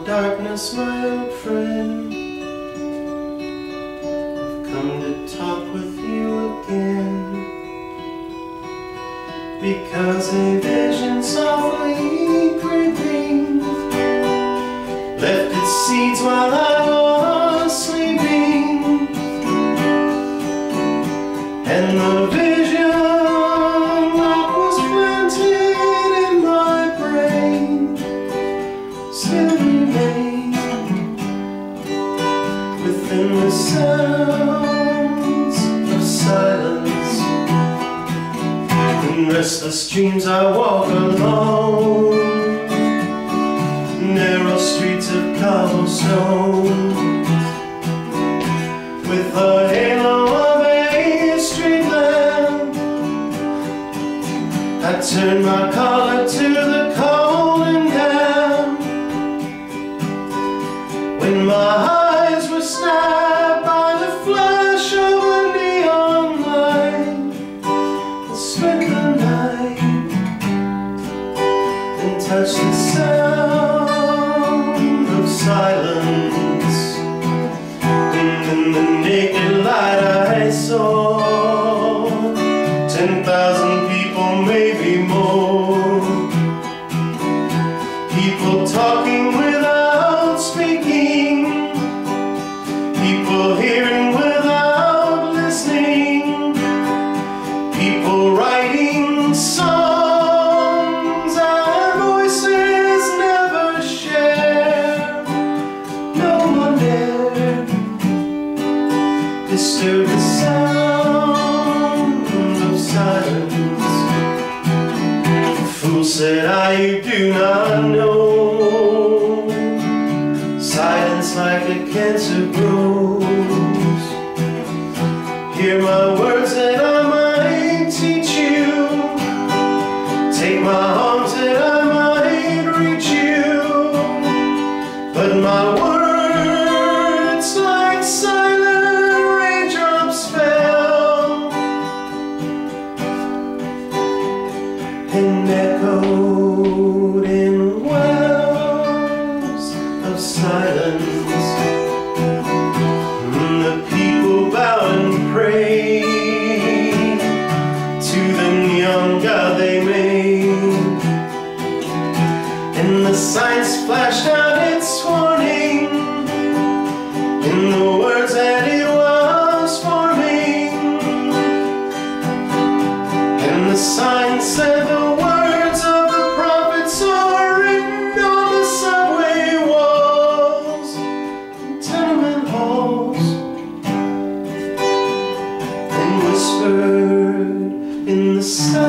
darkness, my old friend, I've come to talk with you again, because a vision softly creeping left its seeds while I was sleeping, and the vision that was planted in my brain still remains within the sounds of silence. In restless dreams I walk alone, narrow streets of cobblestone, with a halo of a street lamp. I turn my collar to the cold and damp. When my eyes were snapped by the flash of a neon light, I spent the night and touched the sound of silence. And in the naked light I saw 10,000 people, maybe more, people talking without speaking, people hearing without listening, people writing songs and voices never share. No one dared disturb the sound of silence. The fool said, you do not know. Silence like a cancer grows. Hear my words that I might teach you. Take my arms that I might reach you. But my words like silent raindrops fell and echoed in wells of silence. The people bowed and prayed to the neon god they made, and the signs flashed out its warning in the words that it was forming. And the sign said the words of the prophets are written on the subway walls and tenement halls, and whispered in the silence